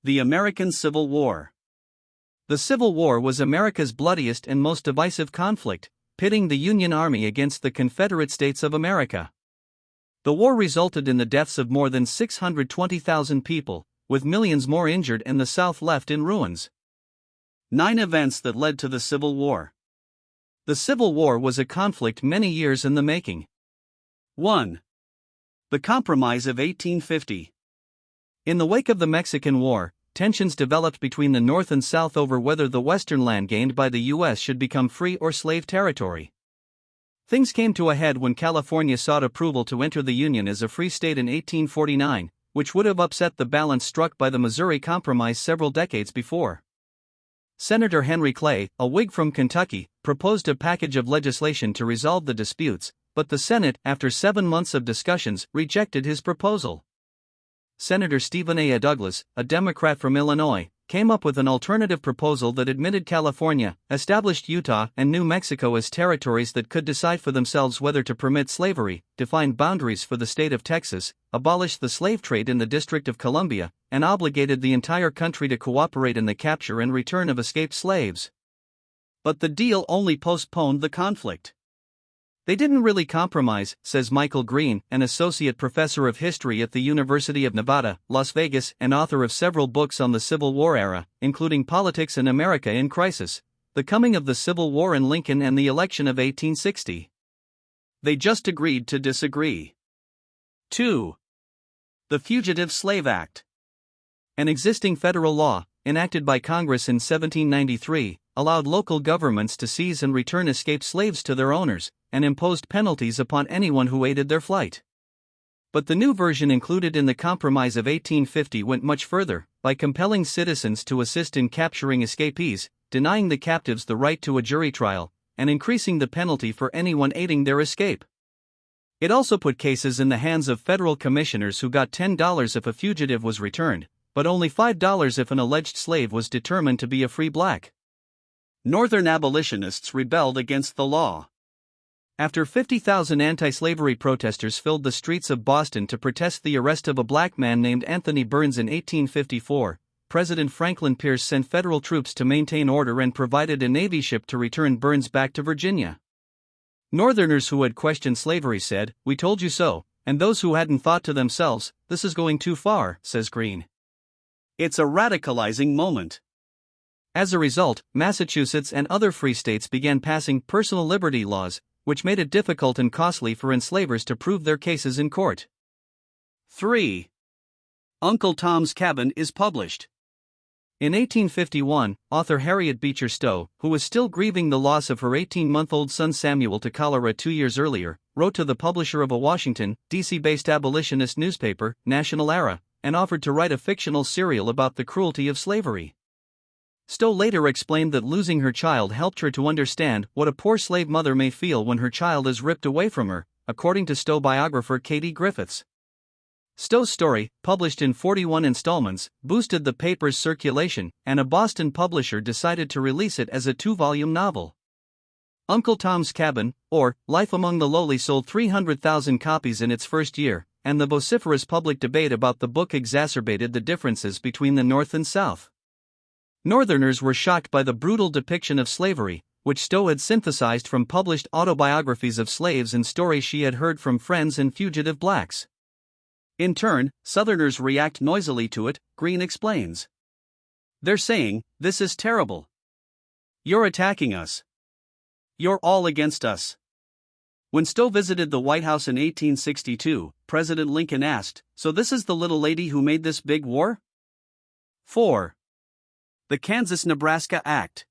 The American Civil War. The Civil War was America's bloodiest and most divisive conflict, pitting the Union Army against the Confederate States of America. The war resulted in the deaths of more than 620,000 people, with millions more injured and the South left in ruins. 9 events that led to the Civil War. The Civil War was a conflict many years in the making. 1. The Compromise of 1850. In the wake of the Mexican War, tensions developed between the North and South over whether the western land gained by the U.S. should become free or slave territory. Things came to a head when California sought approval to enter the Union as a free state in 1849, which would have upset the balance struck by the Missouri Compromise several decades before. Senator Henry Clay, a Whig from Kentucky, proposed a package of legislation to resolve the disputes, but the Senate, after 7 months of discussions, rejected his proposal. Senator Stephen A. Douglas, a Democrat from Illinois, came up with an alternative proposal that admitted California, established Utah and New Mexico as territories that could decide for themselves whether to permit slavery, defined boundaries for the state of Texas, abolished the slave trade in the District of Columbia, and obligated the entire country to cooperate in the capture and return of escaped slaves. But the deal only postponed the conflict. They didn't really compromise, says Michael Green, an associate professor of history at the University of Nevada, Las Vegas, and author of several books on the Civil War era, including Politics in America in Crisis, The Coming of the Civil War in Lincoln and the Election of 1860. They just agreed to disagree. 2. The Fugitive Slave Act. An existing federal law, enacted by Congress in 1793, allowed local governments to seize and return escaped slaves to their owners, and imposed penalties upon anyone who aided their flight. But the new version included in the Compromise of 1850 went much further, by compelling citizens to assist in capturing escapees, denying the captives the right to a jury trial, and increasing the penalty for anyone aiding their escape. It also put cases in the hands of federal commissioners who got $10 if a fugitive was returned, but only $5 if an alleged slave was determined to be a free black. Northern abolitionists rebelled against the law. After 50,000 anti-slavery protesters filled the streets of Boston to protest the arrest of a black man named Anthony Burns in 1854, President Franklin Pierce sent federal troops to maintain order and provided a Navy ship to return Burns back to Virginia. Northerners who had questioned slavery said, "We told you so," and those who hadn't thought to themselves, "This is going too far," says Green. It's a radicalizing moment. As a result, Massachusetts and other free states began passing personal liberty laws, which made it difficult and costly for enslavers to prove their cases in court. 3. Uncle Tom's Cabin is published. In 1851, author Harriet Beecher Stowe, who was still grieving the loss of her 18-month-old son Samuel to cholera 2 years earlier, wrote to the publisher of a Washington, D.C.-based abolitionist newspaper, National Era, and offered to write a fictional serial about the cruelty of slavery. Stowe later explained that losing her child helped her to understand what a poor slave mother may feel when her child is ripped away from her, according to Stowe biographer Katie Griffiths. Stowe's story, published in 41 installments, boosted the paper's circulation, and a Boston publisher decided to release it as a 2-volume novel. Uncle Tom's Cabin, or Life Among the Lowly, sold 300,000 copies in its first year, and the vociferous public debate about the book exacerbated the differences between the North and South. Northerners were shocked by the brutal depiction of slavery, which Stowe had synthesized from published autobiographies of slaves and stories she had heard from friends and fugitive blacks. In turn, Southerners react noisily to it, Green explains. They're saying, "This is terrible. You're attacking us. You're all against us." When Stowe visited the White House in 1862, President Lincoln asked, "So this is the little lady who made this big war?" 4. The Kansas-Nebraska Act.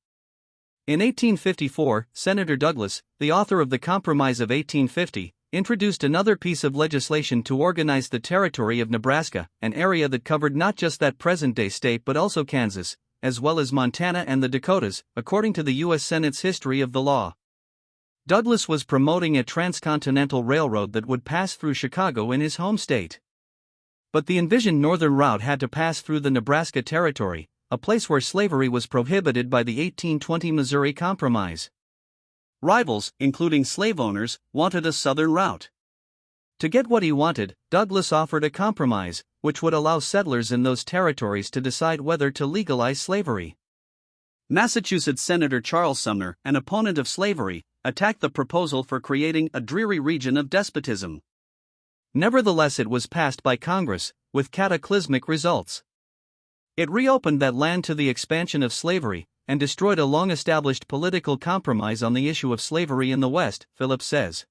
In 1854, Senator Douglas, the author of the Compromise of 1850, introduced another piece of legislation to organize the territory of Nebraska, an area that covered not just that present-day state but also Kansas, as well as Montana and the Dakotas, according to the U.S. Senate's history of the law. Douglas was promoting a transcontinental railroad that would pass through Chicago in his home state. But the envisioned northern route had to pass through the Nebraska Territory, a place where slavery was prohibited by the 1820 Missouri Compromise. Rivals, including slave owners, wanted a southern route. To get what he wanted, Douglas offered a compromise, which would allow settlers in those territories to decide whether to legalize slavery. Massachusetts Senator Charles Sumner, an opponent of slavery, attacked the proposal for creating a dreary region of despotism. Nevertheless, it was passed by Congress, with cataclysmic results. It reopened that land to the expansion of slavery, and destroyed a long-established political compromise on the issue of slavery in the West, Phillips says.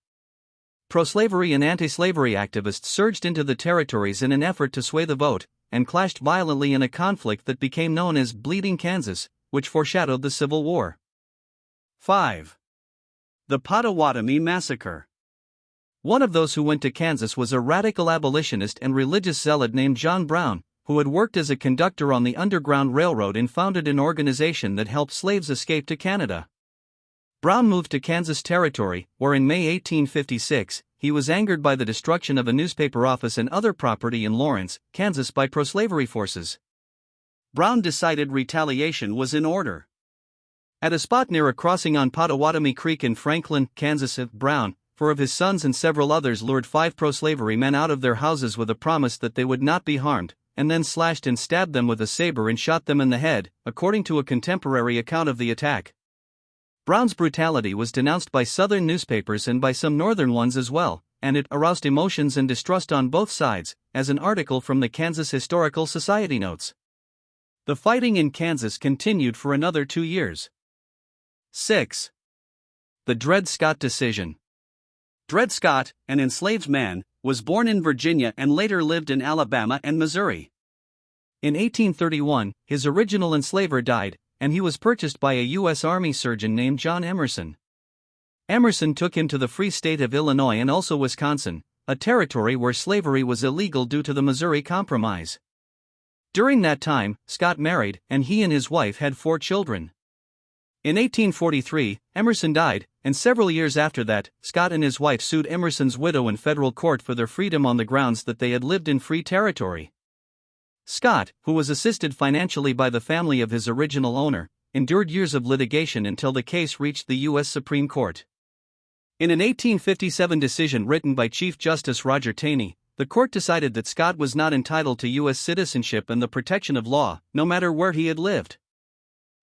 Pro-slavery and anti-slavery activists surged into the territories in an effort to sway the vote, and clashed violently in a conflict that became known as Bleeding Kansas, which foreshadowed the Civil War. 5. The Potawatomi Massacre. One of those who went to Kansas was a radical abolitionist and religious zealot named John Brown, who had worked as a conductor on the Underground Railroad and founded an organization that helped slaves escape to Canada. Brown moved to Kansas Territory, where in May 1856, he was angered by the destruction of a newspaper office and other property in Lawrence, Kansas by pro-slavery forces. Brown decided retaliation was in order. At a spot near a crossing on Potawatomi Creek in Franklin, Kansas, Brown, 4 of his sons and several others lured 5 pro-slavery men out of their houses with a promise that they would not be harmed, and then slashed and stabbed them with a saber and shot them in the head, according to a contemporary account of the attack. Brown's brutality was denounced by Southern newspapers and by some Northern ones as well, and it aroused emotions and distrust on both sides, as an article from the Kansas Historical Society notes. The fighting in Kansas continued for another 2 years. 6. The Dred Scott Decision. Dred Scott, an enslaved man, was born in Virginia and later lived in Alabama and Missouri. In 1831, his original enslaver died, and he was purchased by a U.S. Army surgeon named John Emerson. Emerson took him to the Free State of Illinois and also Wisconsin, a territory where slavery was illegal due to the Missouri Compromise. During that time, Scott married, and he and his wife had 4 children. In 1843, Emerson died, and several years after that, Scott and his wife sued Emerson's widow in federal court for their freedom on the grounds that they had lived in free territory. Scott, who was assisted financially by the family of his original owner, endured years of litigation until the case reached the U.S. Supreme Court. In an 1857 decision written by Chief Justice Roger Taney, the court decided that Scott was not entitled to U.S. citizenship and the protection of law, no matter where he had lived.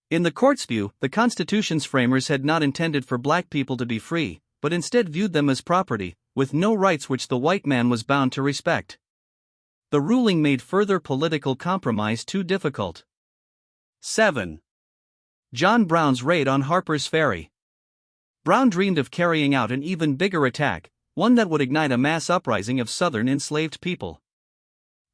In the court's view, the Constitution's framers had not intended for black people to be free, but instead viewed them as property, with no rights which the white man was bound to respect. The ruling made further political compromise too difficult. 7. John Brown's raid on Harper's Ferry. Brown dreamed of carrying out an even bigger attack, one that would ignite a mass uprising of Southern enslaved people.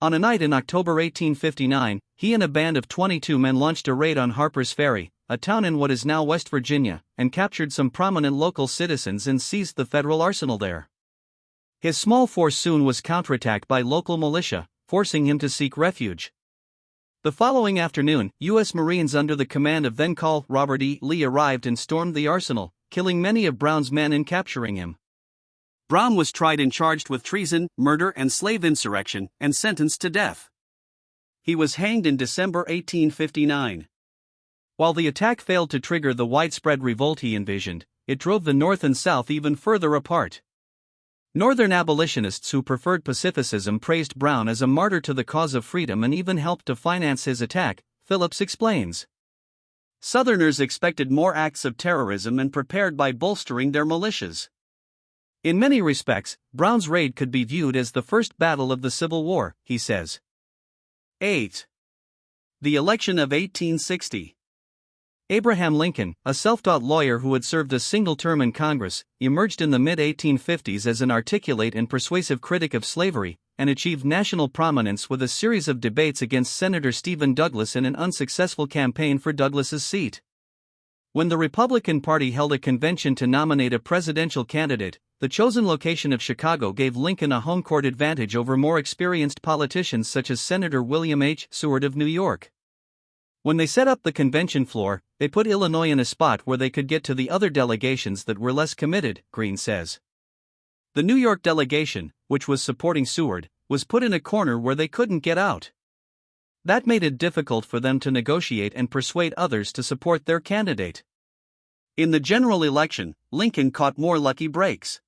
On a night in October 1859, he and a band of 22 men launched a raid on Harper's Ferry, a town in what is now West Virginia, and captured some prominent local citizens and seized the federal arsenal there. His small force soon was counterattacked by local militia, forcing him to seek refuge. The following afternoon, U.S. Marines under the command of then-Col. Robert E. Lee arrived and stormed the arsenal, killing many of Brown's men and capturing him. Brown was tried and charged with treason, murder, and slave insurrection, and sentenced to death. He was hanged in December 1859. While the attack failed to trigger the widespread revolt he envisioned, it drove the North and South even further apart. Northern abolitionists who preferred pacificism praised Brown as a martyr to the cause of freedom and even helped to finance his attack, Phillips explains. Southerners expected more acts of terrorism and prepared by bolstering their militias. In many respects, Brown's raid could be viewed as the first battle of the Civil War, he says. 8. The election of 1860. Abraham Lincoln, a self-taught lawyer who had served a single term in Congress, emerged in the mid-1850s as an articulate and persuasive critic of slavery, and achieved national prominence with a series of debates against Senator Stephen Douglas in an unsuccessful campaign for Douglas's seat. When the Republican Party held a convention to nominate a presidential candidate, the chosen location of Chicago gave Lincoln a home court advantage over more experienced politicians such as Senator William H. Seward of New York. When they set up the convention floor, they put Illinois in a spot where they could get to the other delegations that were less committed, Green says. The New York delegation, which was supporting Seward, was put in a corner where they couldn't get out. That made it difficult for them to negotiate and persuade others to support their candidate. In the general election, Lincoln caught more lucky breaks.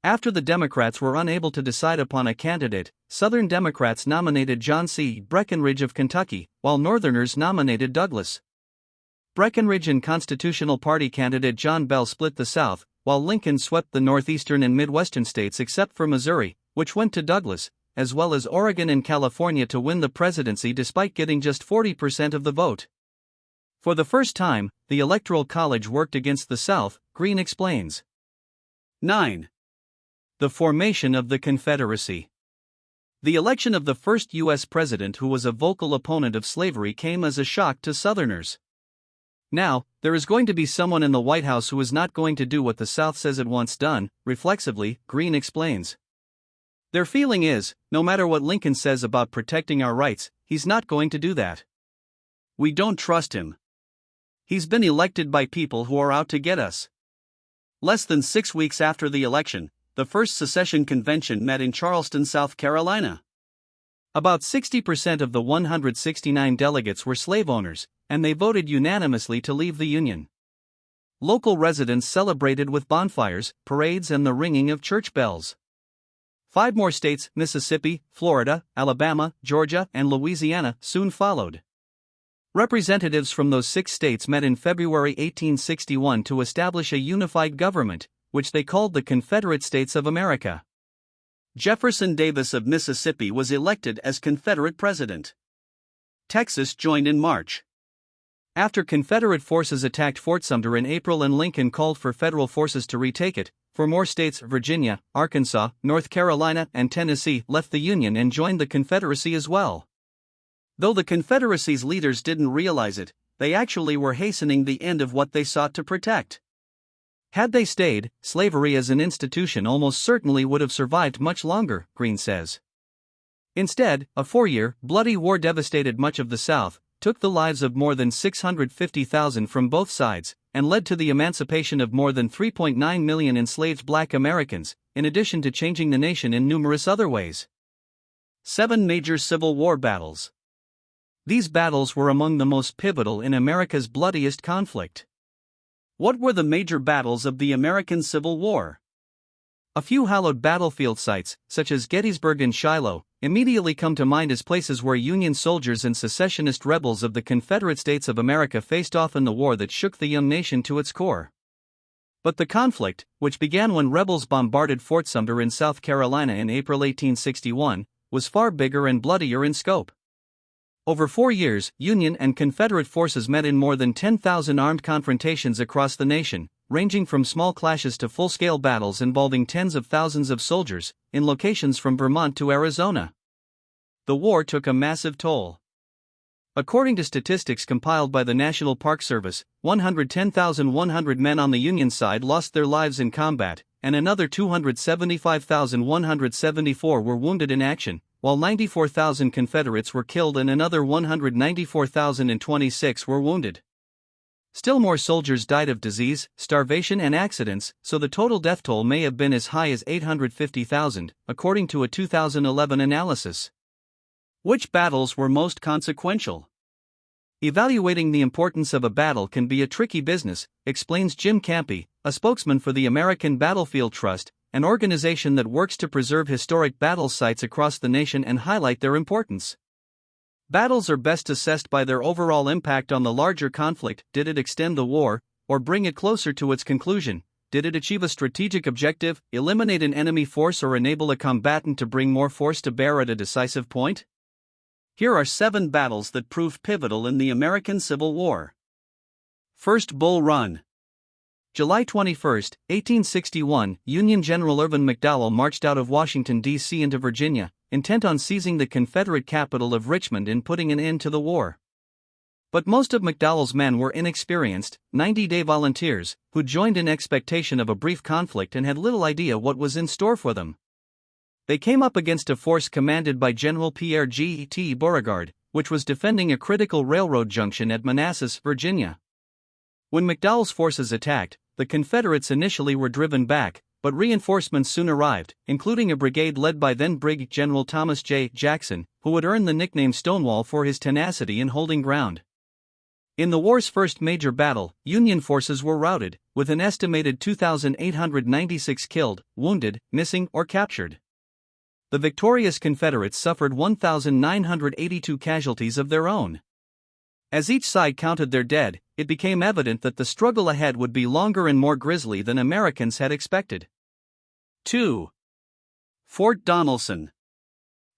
After the Democrats were unable to decide upon a candidate, Southern Democrats nominated John C. Breckinridge of Kentucky, while Northerners nominated Douglas. Breckinridge and Constitutional Party candidate John Bell split the South, while Lincoln swept the northeastern and midwestern states except for Missouri, which went to Douglas, as well as Oregon and California to win the presidency despite getting just 40% of the vote. For the first time, the Electoral College worked against the South, Green explains. 9. The formation of the Confederacy. The election of the first U.S. president who was a vocal opponent of slavery came as a shock to Southerners. Now, there is going to be someone in the White House who is not going to do what the South says it wants done, reflexively, Green explains. Their feeling is, no matter what Lincoln says about protecting our rights, he's not going to do that. We don't trust him. He's been elected by people who are out to get us. Less than 6 weeks after the election, the first secession convention met in Charleston, South Carolina. About 60% of the 169 delegates were slave owners, and they voted unanimously to leave the Union. Local residents celebrated with bonfires, parades, and the ringing of church bells. 5 more states, Mississippi, Florida, Alabama, Georgia, and Louisiana, soon followed. Representatives from those 6 states met in February 1861 to establish a unified government, which they called the Confederate States of America. Jefferson Davis of Mississippi was elected as Confederate president. Texas joined in March. After Confederate forces attacked Fort Sumter in April and Lincoln called for federal forces to retake it, 4 more states, Virginia, Arkansas, North Carolina, and Tennessee, left the Union and joined the Confederacy as well. Though the Confederacy's leaders didn't realize it, they actually were hastening the end of what they sought to protect. Had they stayed, slavery as an institution almost certainly would have survived much longer, Green says. Instead, a 4-year, bloody war devastated much of the South, took the lives of more than 650,000 from both sides, and led to the emancipation of more than 3.9 million enslaved black Americans, in addition to changing the nation in numerous other ways. 7 major Civil War battles. These battles were among the most pivotal in America's bloodiest conflict. What were the major battles of the American Civil War? A few hallowed battlefield sites, such as Gettysburg and Shiloh, immediately come to mind as places where Union soldiers and secessionist rebels of the Confederate States of America faced off in the war that shook the young nation to its core. But the conflict, which began when rebels bombarded Fort Sumter in South Carolina in April 1861, was far bigger and bloodier in scope. Over 4 years, Union and Confederate forces met in more than 10,000 armed confrontations across the nation, ranging from small clashes to full-scale battles involving tens of thousands of soldiers, in locations from Vermont to Arizona. The war took a massive toll. According to statistics compiled by the National Park Service, 110,100 men on the Union side lost their lives in combat, and another 275,174 were wounded in action, while 94,000 Confederates were killed and another 194,026 were wounded. Still more soldiers died of disease, starvation, and accidents, so the total death toll may have been as high as 850,000, according to a 2011 analysis. Which battles were most consequential? Evaluating the importance of a battle can be a tricky business, explains Jim Campy, a spokesman for the American Battlefield Trust, an organization that works to preserve historic battle sites across the nation and highlight their importance. Battles are best assessed by their overall impact on the larger conflict. Did it extend the war, or bring it closer to its conclusion? Did it achieve a strategic objective, eliminate an enemy force, or enable a combatant to bring more force to bear at a decisive point? Here are 7 battles that proved pivotal in the American Civil War. First Bull Run. July 21, 1861, Union General Irvin McDowell marched out of Washington, D.C. into Virginia, intent on seizing the Confederate capital of Richmond and putting an end to the war. But most of McDowell's men were inexperienced, 90-day volunteers, who joined in expectation of a brief conflict and had little idea what was in store for them. They came up against a force commanded by General Pierre G. T. Beauregard, which was defending a critical railroad junction at Manassas, Virginia. When McDowell's forces attacked, the Confederates initially were driven back, but reinforcements soon arrived, including a brigade led by then Brig General Thomas J. Jackson, who would earn the nickname Stonewall for his tenacity in holding ground. In the war's first major battle, Union forces were routed, with an estimated 2,896 killed, wounded, missing, or captured. The victorious Confederates suffered 1,982 casualties of their own. As each side counted their dead, it became evident that the struggle ahead would be longer and more grisly than Americans had expected. 2. Fort Donelson.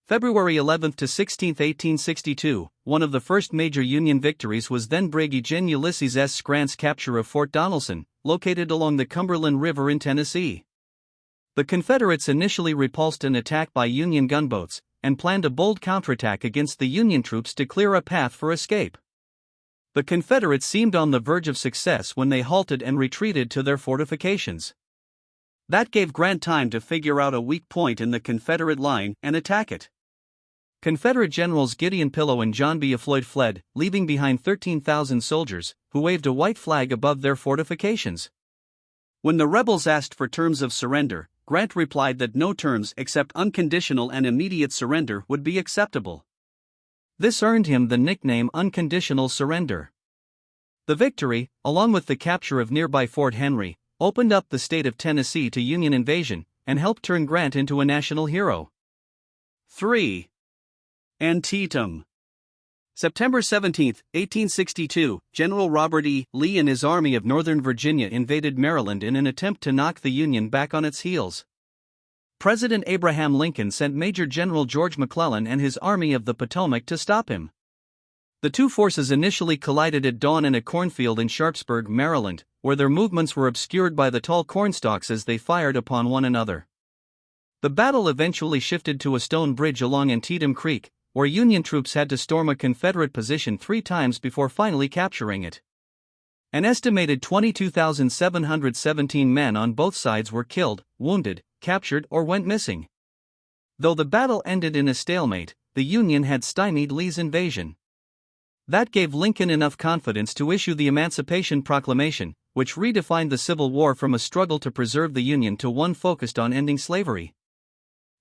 February 11 to 16, 1862, one of the first major Union victories was then Brigadier General Ulysses S. Grant's capture of Fort Donelson, located along the Cumberland River in Tennessee. The Confederates initially repulsed an attack by Union gunboats, and planned a bold counterattack against the Union troops to clear a path for escape. The Confederates seemed on the verge of success when they halted and retreated to their fortifications. That gave Grant time to figure out a weak point in the Confederate line and attack it. Confederate Generals Gideon Pillow and John B. Floyd fled, leaving behind 13,000 soldiers, who waved a white flag above their fortifications. When the rebels asked for terms of surrender, Grant replied that no terms except unconditional and immediate surrender would be acceptable. This earned him the nickname Unconditional Surrender. The victory, along with the capture of nearby Fort Henry, opened up the state of Tennessee to Union invasion, and helped turn Grant into a national hero. 3. Antietam. September 17, 1862, General Robert E. Lee and his Army of Northern Virginia invaded Maryland in an attempt to knock the Union back on its heels. President Abraham Lincoln sent Major General George McClellan and his Army of the Potomac to stop him. The two forces initially collided at dawn in a cornfield in Sharpsburg, Maryland, where their movements were obscured by the tall cornstalks as they fired upon one another. The battle eventually shifted to a stone bridge along Antietam Creek, where Union troops had to storm a Confederate position 3 times before finally capturing it. An estimated 22,717 men on both sides were killed, wounded, captured, or went missing. Though the battle ended in a stalemate, the Union had stymied Lee's invasion. That gave Lincoln enough confidence to issue the Emancipation Proclamation, which redefined the Civil War from a struggle to preserve the Union to one focused on ending slavery.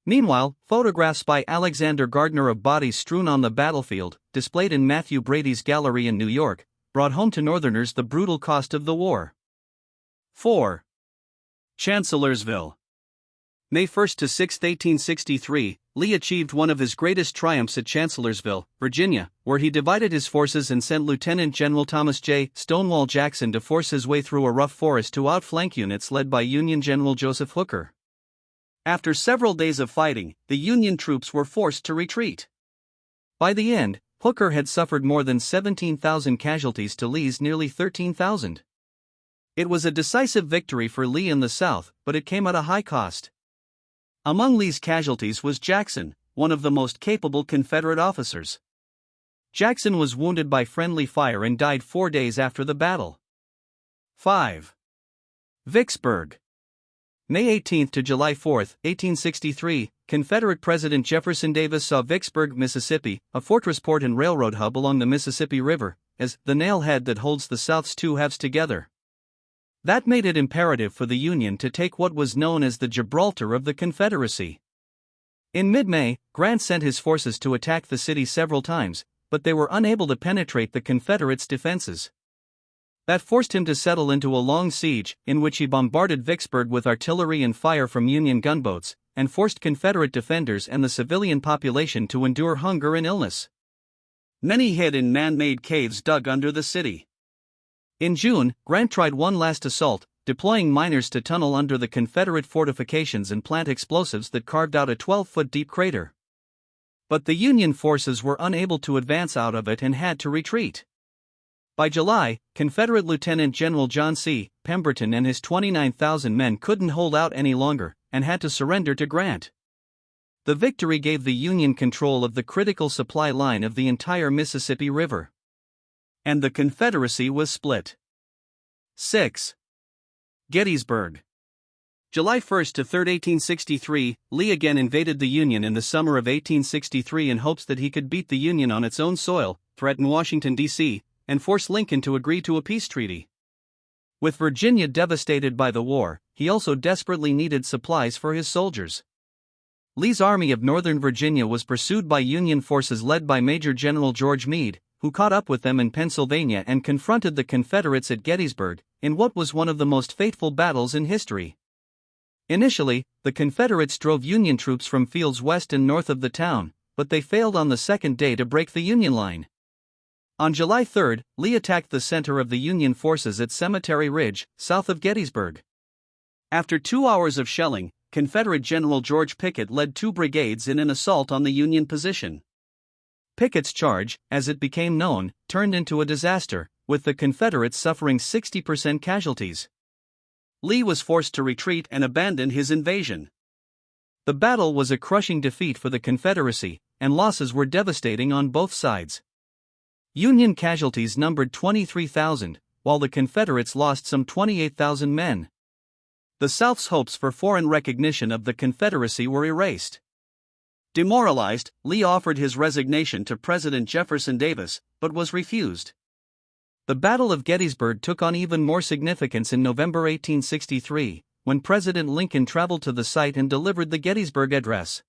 Meanwhile, photographs by Alexander Gardner of bodies strewn on the battlefield, displayed in Matthew Brady's gallery in New York, brought home to Northerners the brutal cost of the war. 4. Chancellorsville. May 1 to 6, 1863, Lee achieved one of his greatest triumphs at Chancellorsville, Virginia, where he divided his forces and sent Lieutenant General Thomas J. Stonewall Jackson to force his way through a rough forest to outflank units led by Union General Joseph Hooker. After several days of fighting, the Union troops were forced to retreat. By the end, Hooker had suffered more than 17,000 casualties to Lee's nearly 13,000. It was a decisive victory for Lee in the South, but it came at a high cost. Among Lee's casualties was Jackson, one of the most capable Confederate officers. Jackson was wounded by friendly fire and died 4 days after the battle. 5. Vicksburg. May 18 to July 4, 1863, Confederate President Jefferson Davis saw Vicksburg, Mississippi, a fortress port and railroad hub along the Mississippi River, as the nail-head that holds the South's two halves together. That made it imperative for the Union to take what was known as the Gibraltar of the Confederacy. In mid-May, Grant sent his forces to attack the city several times, but they were unable to penetrate the Confederates' defenses. That forced him to settle into a long siege, in which he bombarded Vicksburg with artillery and fire from Union gunboats, and forced Confederate defenders and the civilian population to endure hunger and illness. Many hid in man-made caves dug under the city. In June, Grant tried one last assault, deploying miners to tunnel under the Confederate fortifications and plant explosives that carved out a 12-foot deep crater. But the Union forces were unable to advance out of it and had to retreat. By July, Confederate Lieutenant General John C. Pemberton and his 29,000 men couldn't hold out any longer, and had to surrender to Grant. The victory gave the Union control of the critical supply line of the entire Mississippi River. And the Confederacy was split. 6. Gettysburg. July 1 to 3, 1863, Lee again invaded the Union in the summer of 1863 in hopes that he could beat the Union on its own soil, threaten Washington, D.C., and force Lincoln to agree to a peace treaty. With Virginia devastated by the war, he also desperately needed supplies for his soldiers. Lee's Army of Northern Virginia was pursued by Union forces led by Major General George Meade, who caught up with them in Pennsylvania and confronted the Confederates at Gettysburg, in what was one of the most fateful battles in history. Initially, the Confederates drove Union troops from fields west and north of the town, but they failed on the second day to break the Union line. On July 3, Lee attacked the center of the Union forces at Cemetery Ridge, south of Gettysburg. After 2 hours of shelling, Confederate General George Pickett led 2 brigades in an assault on the Union position. Pickett's charge, as it became known, turned into a disaster, with the Confederates suffering 60% casualties. Lee was forced to retreat and abandon his invasion. The battle was a crushing defeat for the Confederacy, and losses were devastating on both sides. Union casualties numbered 23,000, while the Confederates lost some 28,000 men. The South's hopes for foreign recognition of the Confederacy were erased. Demoralized, Lee offered his resignation to President Jefferson Davis, but was refused. The Battle of Gettysburg took on even more significance in November 1863, when President Lincoln traveled to the site and delivered the Gettysburg Address.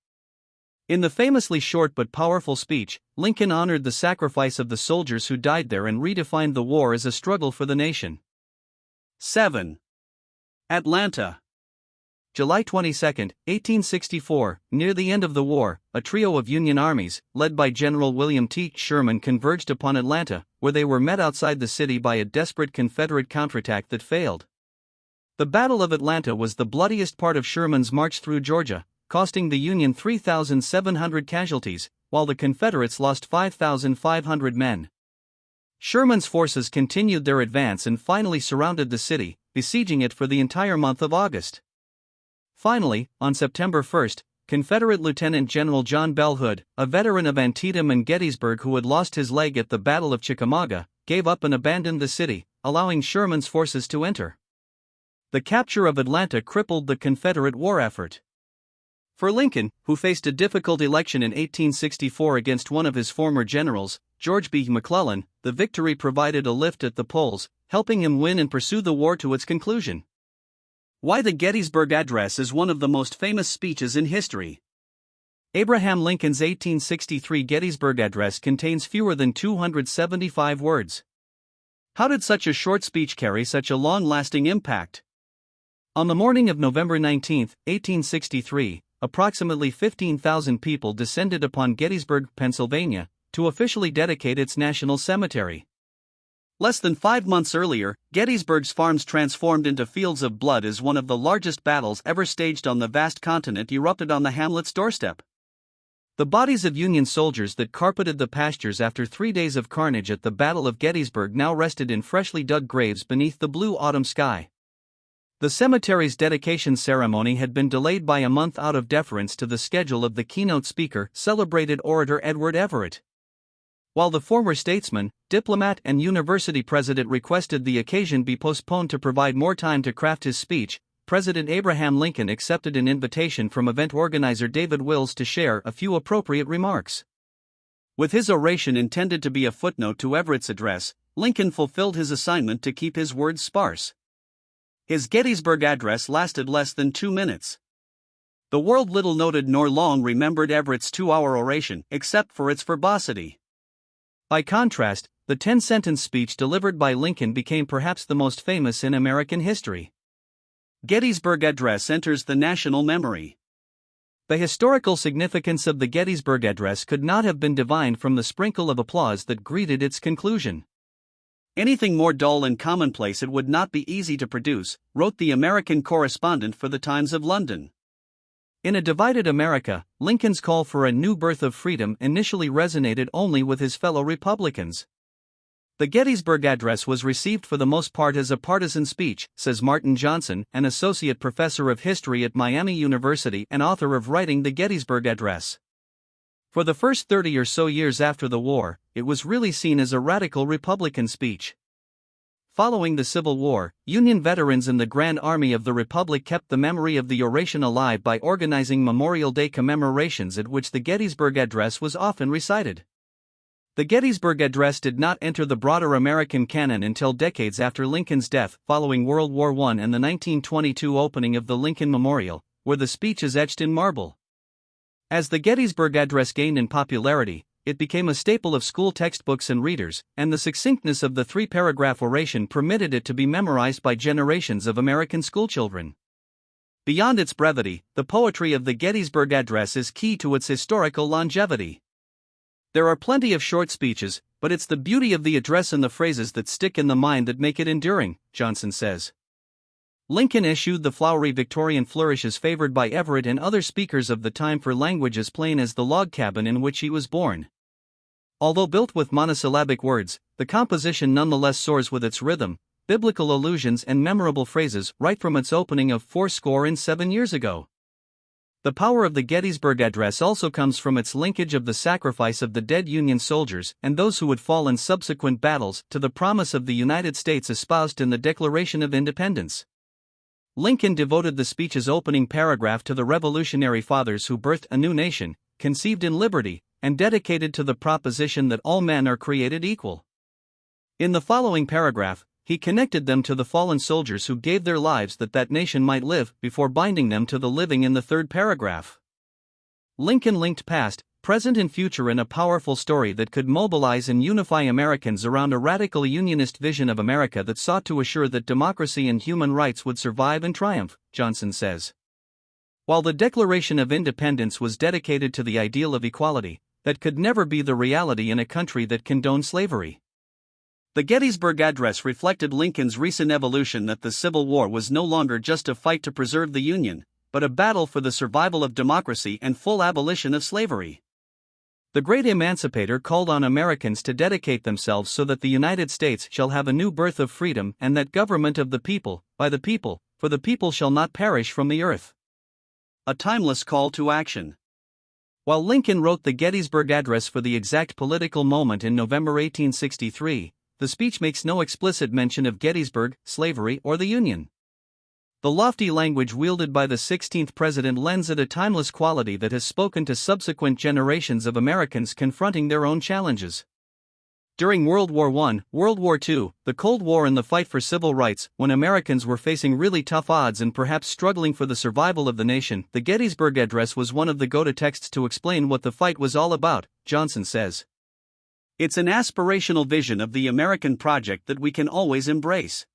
In the famously short but powerful speech, Lincoln honored the sacrifice of the soldiers who died there and redefined the war as a struggle for the nation. 7. Atlanta. July 22, 1864, near the end of the war, a trio of Union armies, led by General William T. Sherman, converged upon Atlanta, where they were met outside the city by a desperate Confederate counterattack that failed. The Battle of Atlanta was the bloodiest part of Sherman's march through Georgia, costing the Union 3,700 casualties, while the Confederates lost 5,500 men. Sherman's forces continued their advance and finally surrounded the city, besieging it for the entire month of August. Finally, on September 1, Confederate Lieutenant General John Bell Hood, a veteran of Antietam and Gettysburg who had lost his leg at the Battle of Chickamauga, gave up and abandoned the city, allowing Sherman's forces to enter. The capture of Atlanta crippled the Confederate war effort. For Lincoln, who faced a difficult election in 1864 against one of his former generals, George B. McClellan, the victory provided a lift at the polls, helping him win and pursue the war to its conclusion. Why the Gettysburg Address is one of the most famous speeches in history. Abraham Lincoln's 1863 Gettysburg Address contains fewer than 275 words. How did such a short speech carry such a long-lasting impact? On the morning of November 19, 1863, approximately 15,000 people descended upon Gettysburg, Pennsylvania, to officially dedicate its national cemetery. Less than 5 months earlier, Gettysburg's farms transformed into fields of blood as one of the largest battles ever staged on the vast continent erupted on the hamlet's doorstep. The bodies of Union soldiers that carpeted the pastures after 3 days of carnage at the Battle of Gettysburg now rested in freshly dug graves beneath the blue autumn sky. The cemetery's dedication ceremony had been delayed by a month out of deference to the schedule of the keynote speaker, celebrated orator Edward Everett. While the former statesman, diplomat and university president requested the occasion be postponed to provide more time to craft his speech, President Abraham Lincoln accepted an invitation from event organizer David Wills to share a few appropriate remarks. With his oration intended to be a footnote to Everett's address, Lincoln fulfilled his assignment to keep his words sparse. His Gettysburg Address lasted less than 2 minutes. The world little noted nor long remembered Everett's 2-hour oration, except for its verbosity. By contrast, the 10-sentence speech delivered by Lincoln became perhaps the most famous in American history. Gettysburg Address enters the national memory. The historical significance of the Gettysburg Address could not have been divined from the sprinkle of applause that greeted its conclusion. Anything more dull and commonplace it would not be easy to produce, wrote the American correspondent for the Times of London. In a divided America, Lincoln's call for a new birth of freedom initially resonated only with his fellow Republicans. The Gettysburg Address was received for the most part as a partisan speech, says Martin Johnson, an associate professor of history at Miami University and author of Writing the Gettysburg Address. For the first 30 or so years after the war, it was really seen as a radical Republican speech. Following the Civil War, Union veterans in the Grand Army of the Republic kept the memory of the oration alive by organizing Memorial Day commemorations at which the Gettysburg Address was often recited. The Gettysburg Address did not enter the broader American canon until decades after Lincoln's death, following World War I and the 1922 opening of the Lincoln Memorial, where the speech is etched in marble. As the Gettysburg Address gained in popularity, it became a staple of school textbooks and readers, and the succinctness of the three-paragraph oration permitted it to be memorized by generations of American schoolchildren. Beyond its brevity, the poetry of the Gettysburg Address is key to its historical longevity. There are plenty of short speeches, but it's the beauty of the address and the phrases that stick in the mind that make it enduring, Johnson says. Lincoln eschewed the flowery Victorian flourishes favored by Everett and other speakers of the time for language as plain as the log cabin in which he was born. Although built with monosyllabic words, the composition nonetheless soars with its rhythm, biblical allusions and memorable phrases right from its opening of 47 years ago. The power of the Gettysburg Address also comes from its linkage of the sacrifice of the dead Union soldiers and those who would fall in subsequent battles to the promise of the United States espoused in the Declaration of Independence. Lincoln devoted the speech's opening paragraph to the Revolutionary Fathers who birthed a new nation, conceived in liberty, and dedicated to the proposition that all men are created equal. In the following paragraph, he connected them to the fallen soldiers who gave their lives that that nation might live, before binding them to the living in the third paragraph. Lincoln linked past, present and future in a powerful story that could mobilize and unify Americans around a radical unionist vision of America that sought to assure that democracy and human rights would survive and triumph, Johnson says. While the Declaration of Independence was dedicated to the ideal of equality, that could never be the reality in a country that condoned slavery. The Gettysburg Address reflected Lincoln's recent evolution that the Civil War was no longer just a fight to preserve the Union, but a battle for the survival of democracy and full abolition of slavery. The great emancipator called on Americans to dedicate themselves so that the United States shall have a new birth of freedom and that government of the people, by the people, for the people shall not perish from the earth. A timeless call to action. While Lincoln wrote the Gettysburg Address for the exact political moment in November 1863, the speech makes no explicit mention of Gettysburg, slavery, or the Union. The lofty language wielded by the 16th president lends it a timeless quality that has spoken to subsequent generations of Americans confronting their own challenges. During World War I, World War II, the Cold War and the fight for civil rights, when Americans were facing really tough odds and perhaps struggling for the survival of the nation, the Gettysburg Address was one of the go-to texts to explain what the fight was all about, Johnson says. It's an aspirational vision of the American project that we can always embrace.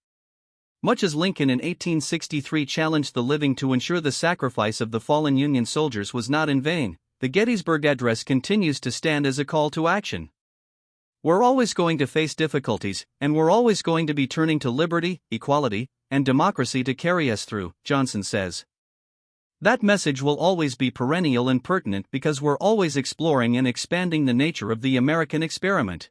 Much as Lincoln in 1863 challenged the living to ensure the sacrifice of the fallen Union soldiers was not in vain, the Gettysburg Address continues to stand as a call to action. We're always going to face difficulties, and we're always going to be turning to liberty, equality, and democracy to carry us through, Johnson says. That message will always be perennial and pertinent because we're always exploring and expanding the nature of the American experiment.